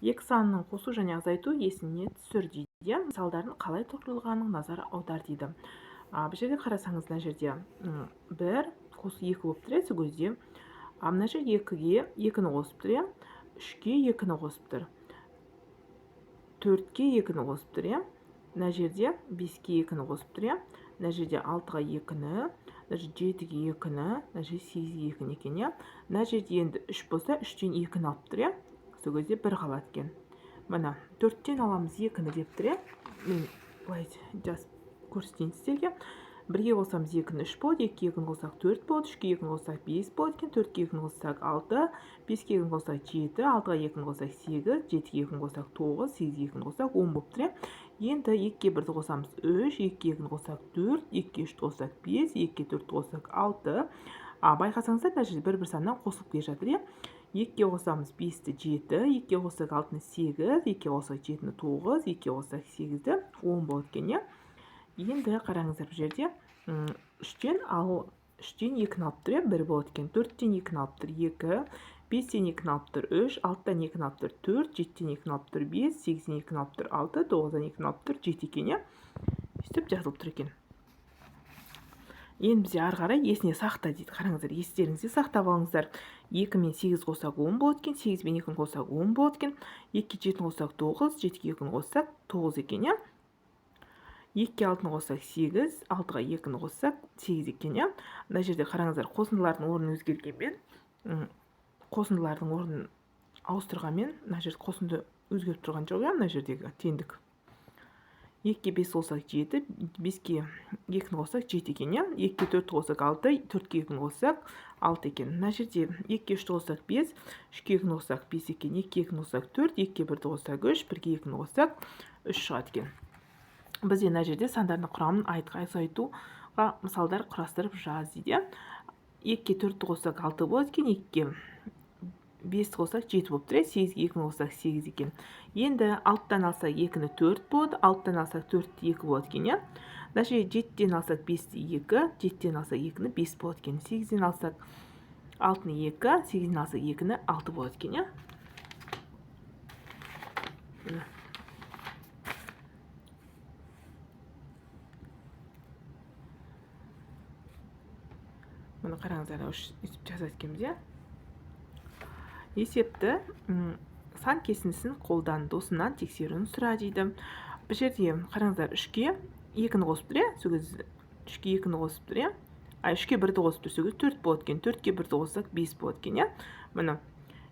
Екі санның қосу және азайту есіне түсір дейді. Мысалдарын қалай толтырылғанын назар аудар дейді. Бұл жерде қарасаңыз, мына жерде 1 қосу 2 болып тұр, сөзде. Мына жерде 2-ге 2-ні қосып тұр, 3-ге 2-ні қосып тұр, 4-ге 2-ні қосып тұр, мына жерде 5-ге 2-ні қосып тұр, мына жерде 6-ға 2-ні, мына жерде 7-ге 2-ні, мына жерде 8-ге 2-ні екен. Мына жерде енді 3 болса, 3-тен 2-ні алып тұр, сөзде 1 қалады екен. Мына 4-тен аламыз 2-ні деп тұр. Мен былай жазып көрсетейін сіздерге. 1-ге қосамыз 2-ні 3 болады, 2-ге 2-ні қоссақ 4 болады, 3-ге 2-ні қоссақ 5 болады екен, 4-ге 2-ні қоссақ 6, 5-ге 2-ні қоссақ 7, 6-ға 2-ні қоссақ 8, 7-ге 2-ні қоссақ 9, 8-ге 2-ні қоссақ 10 болып тұр. Енді 2-ге 1-ді қосамыз 3, 2-ге 2-ні қоссақ 4, 2-ге 3-ді қоссақ 5, 2-ге 4-ді қоссақ 6. Байқасаңыздар, мына жерде бір-бір саннан қосылып келе жатыр. 2-ге қосамыз 5-ті 7, 2-ге қоссақ 6-ны 8, 2-ге қоссақ 7-ні 9, 2-ге қоссақ 8-ді 10 болады екен. Енді қараңыздар, бұл жерде 3-тен 2-ні алып тұр, 1 болады екен. 4-тен 2-ні алып тұр, 2, 5-тен 2-ні алып тұр, 3, 6-тан 2-ні алып тұр, 4, 7-тен 2-ні алып тұр, 5, 8-тен 2-ні алып тұр, 6, 9-дан 2-ні алып тұр, 7 екен. Сөйтіп жазылып тұр екен. Енді бізде ары қарай есіне сақта дейді. Қараңыздар, естеріңізде сақтап алыңыздар. 2 мен 8 қоссақ 10 болады екен, 8 мен 2-ні қоссақ 10 болады екен, 2-ге 7-ні қоссақ 9, 7-ге 2-ні қоссақ 9 екен. 2-ге 6-ны қоссақ 8, 6-ға 2-ні қоссақ 8 екен. Мына жерде қараңыздар, қосындылардың орнын өзгергенмен, қосындылардың орнын ауыстырғанмен, мына жерде қосынды өзгеріп тұрған жоқ, мына жердегі теңдік. 2-ге 5 қоссақ 7, 5-ге 2-ні қоссақ 7 екен. 2-ге 4-ті қоссақ 6, 4-ге 2-ні қоссақ 6 екен. Мына жерде 2-ге 3-ті қоссақ 5, 3-ге 2-ні қоссақ 5 екен. 2-ге 2-ні қоссақ 4, 2-ге 1-ді қоссақ 3, 1-ге 2-ні қоссақ 3 шығады екен. Біз мына жерде сандардың құрамын азайтуға мысалдар құрастырып жаз дейді. 2-ге 4-ті қоссақ 6 болады екен, 2-ге 5-ті қоссақ 7 болып тұр, 8-ге 2-ні қоссақ 8 екен. Енді 6-тан алсақ 2-ні 4 болады, 6-тан алсақ 4-ті 2 болады екен. Мына жерде 7-тен алсақ 5-ті 2, 7-тен алсақ 2-ні 5 болады екен. 8-ден алсақ 6-ны 2, 8-ден алсақ 2-ні 6 болады екен. Мұны қараңыздар, өйтіп жазады екенбіз. Есепті сан кесіндісін қолдан досынан тексеруін сұра дейді. Бұл жерде қараңыздар, 3-ге 2-ні қосып тұр, сөз 3-ге 2-ні қосып тұр, 3-ге 1-ді қосып тұр, сөз 4 болады екен. 4-ге 1-ді қоссақ 5 болады екен. Мына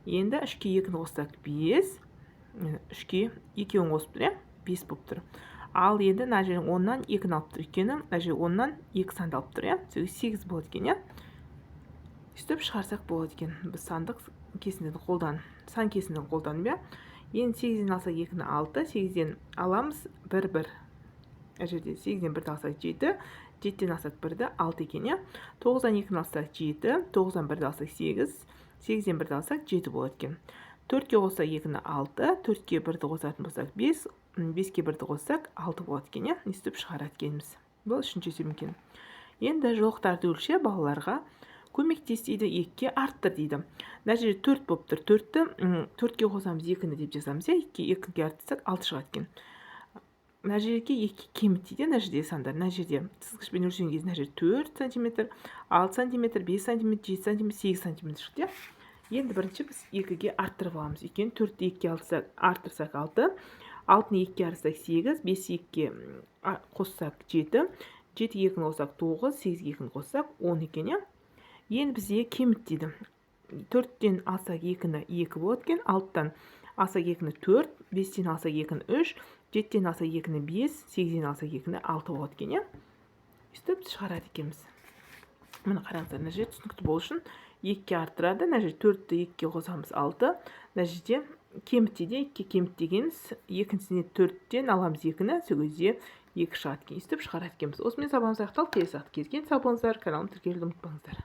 енді 3-ге 2-ні қоссақ 5, 3-ге 2-ні қосып тұр, 5 болып тұр. Ал енді мына жерде 10-нан 2-ні алып тұр екен, мына жерде 10-нан 2 санды алып тұр, сөз 8 болады екен. Сөйтіп шығарсақ болады екен. Біз сандық кесіндіні сан кесіндіні қолданып. Енді 8-ден алсақ 2-ні 6, 8-ден аламыз 1, 1. Әр жерде 8-ден 1-ді алсақ 7, 7-ден алсақ 1-ді 6 екен. 9-дан 2-ні алсақ 7, 9-дан 1-ді алсақ 8, 8-ден 1-ді алсақ 7 болады екен. 4-ге қоссақ 2-ні 6, 4-ге 1-ді қосатын болсақ 5, 5-ге 1-ді қоссақ 6 болады екен. Сөйтіп шығарады екенбіз. Бұл үшінші есеп екен. Енді жолақтарды өлшеп балаларға көмектес дейді, 2-ге арттыр дейді. Мына жерде 4 болып тұр. 4-ге қосамыз 2-ні деп жазамыз, 2-ге арттырсақ 6 шығады екен. Мына жерге 2 кеміт дейді, мына жерде сандар. Мына жерде сызғышпен өлшеген кезде мына жерде 4 см, 6 см, 5 см, 7 см, 8 см шықты. Енді бірінші біз 2-ге арттырып аламыз. Екен 4-ті 2-ге арттырсақ 6, 6-ны 2-ге арттырсақ 8, 5-ті 2-ге қоссақ 7, 7-ге 2-ні қоссақ 9, 8-ге 2-ні қоссақ 10 екен. Енді бізде кеміт дейді. 4-тен алсақ 2-ні 2 болады екен, 6-тан алсақ 2-ні 4, 5-тен алсақ 2-ні 3, 7-тен алсақ 2-ні 5, 8-ден алсақ 2-ні 6 болады екен. Сөйтіп шығарады екенбіз. Мұны қараңыздар, мына жерде түсінікті болу үшін 2-ге арттырады. Мына жерде 4-ті 2-ге қосамыз 6. Мына жерде кеміт дейді, 2 кеміт дегеніміз екіншісіне 4-тен аламыз 2-ні, сөзде 2 шығады екен. Сөйтіп шығарады екенбіз. Осымен сабағымыз аяқталды. Келесі уақытта кездескенше сау болыңыздар. Каналымды тіркелуді ұмытпаңыздар.